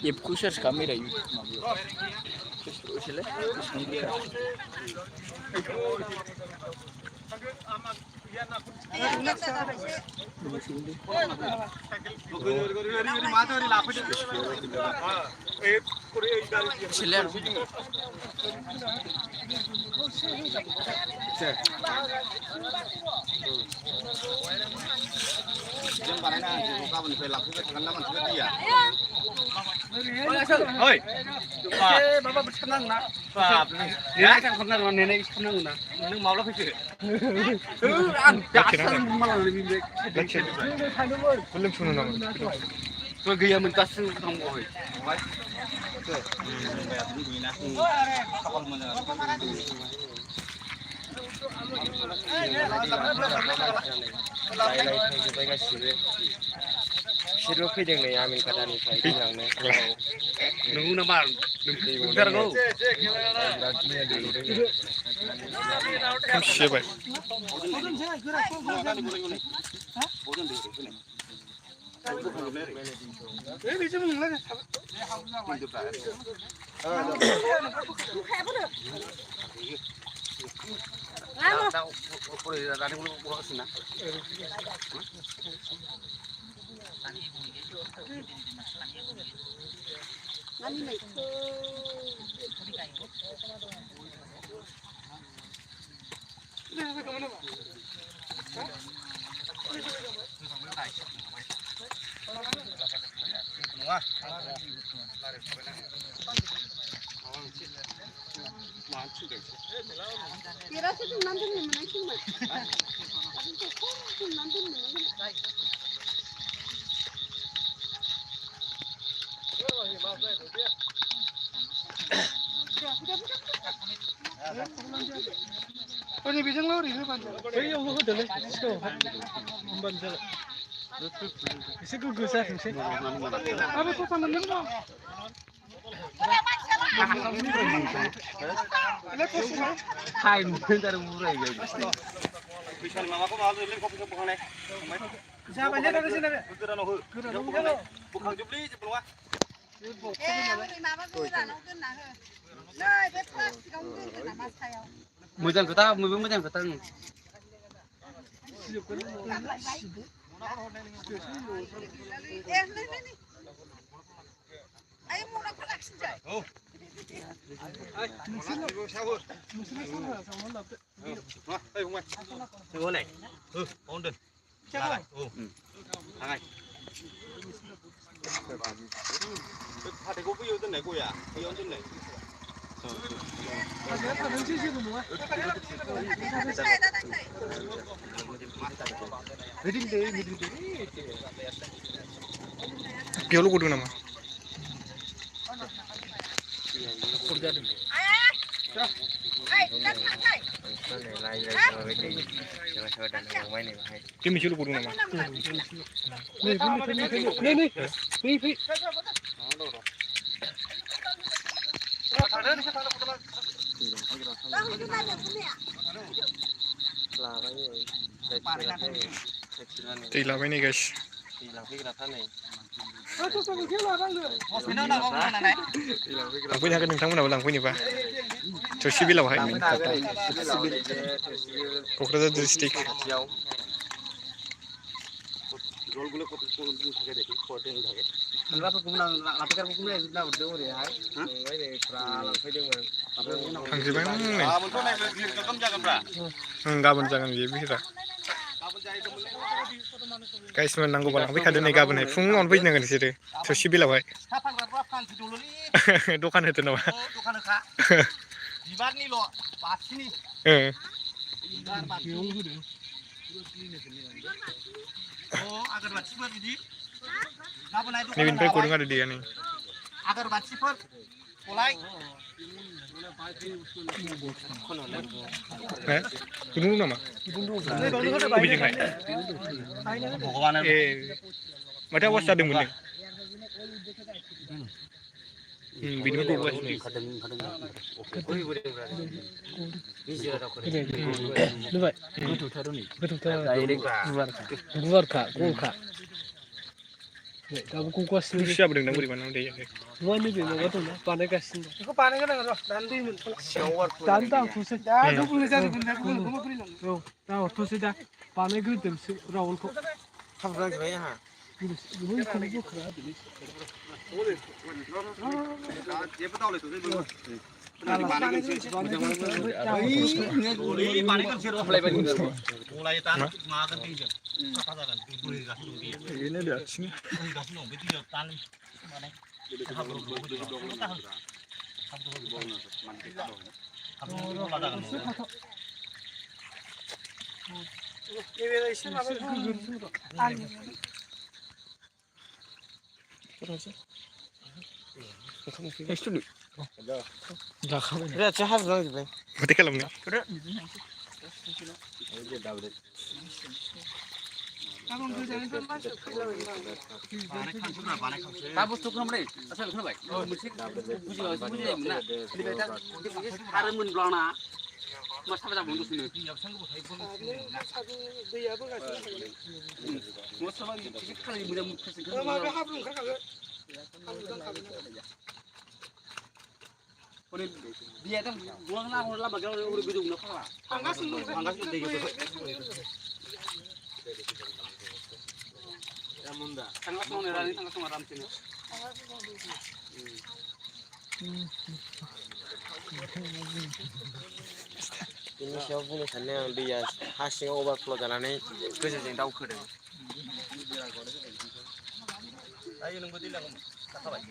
एपखौ search खालामबाय माबायाव फेसबुकआव सोलाय जों बानायना गाबोननिफ्राय लांफैबाय थागोन ना मानसिफोर दैया ओइ माबा बोथारनांगौ ना नेनाय खालामनांगौ नेनाय खालामनांगौ ना नों माब्ला फैखो आं दासो मालाय belum sunuh nama. थ' गैयामोन दासो थांबावबाय थांजोब्बाय गासिबो बिसोरबो फैदों नै आमेरिकानिफ्राय दैलांनो नंगौ नामा नंथारगौ Kamsi siapa? Ini bisa ngelori kan? Iya, mau ke dalam. Membantu. Bisa gugus ya, bisa. Apa tuh temen-temen dong? Hai, bentar mulai guys. Bisa mamaku mau beli kopi bukan nih. Siapa aja dari sini? Gerak noh. Bukan jubli sebelum Mojan kota, mojan kota. Ayo mau nak koleksi jay. Oh. Ayo mai. Chỗ này. Ổn định. Lại. Hai. Hạt có video tên này cô à? Video tên này. Kau lu kudu nama. Kimi chulu kudu nama. Nih. Tilabai nih guys. Aku dah kena tanggung nak ulang punya pak. Tersi bila wahai. Kokrajhar district. Tangjibang nih. Gaban jangan dia bisa. Guys, menanggu balang. Tapi kadang ni gaban ni. Fung on biji nangan sih. Tersi bila wahai. Dokan itu nama. Dibar ni lo, pasti ni. Oh, agar baca per jadi. Ni bin pay kurang ada dia ni. Agar baca per, mulai. Kudu nama. Biji ngai. Macam apa sadeng bunda? Bini ko buat ni. Lepas. Betul. Luar kak. दाबो गगासिनो खुसि जाबोदों ना बोरैबा नांगौ दैया नङा नैबे माबा दंना बानायगासिनो दं बेखौ बानायगोन र' दानो दै मोनथ'ला दानो दा हरथ'सै दा गुबुंले जाजोबगोन दा गुबुनखौ बोरै लांनो औ दा हरथ'सै दा बानायग्रोदोंसो रावलखौ खामफ्रा जोबाय आंहा बैखौनो बोखोना होदोलै जेबो दावलायथ'सै बयबो नैबे एसे माबा जाखाबाय हाब्रु नांजोबबाय माथो खालामनो दा बुस्थु खोनाबाय आसा खोनाबाय मोनसे बुजिजायोमोन ना बेनिफ्राय दा सारोमोनब्ला ना मा साबा जाबावनो दसेनो दैयाबो गासिनो हाब्रु ओंखारखागोन दैया दा गलांना लामा गोजौ ना फाग्ला थांगासिनो दै थांगासिनो रानि थांगासिनो आरामसेनो बेनि सायाव बुंनो सानो आं दैया हा सिङाव अभारफ्ल' जानानै गोजौजों दावखोदों दायो नोंबो दै लागोन जाखाबाय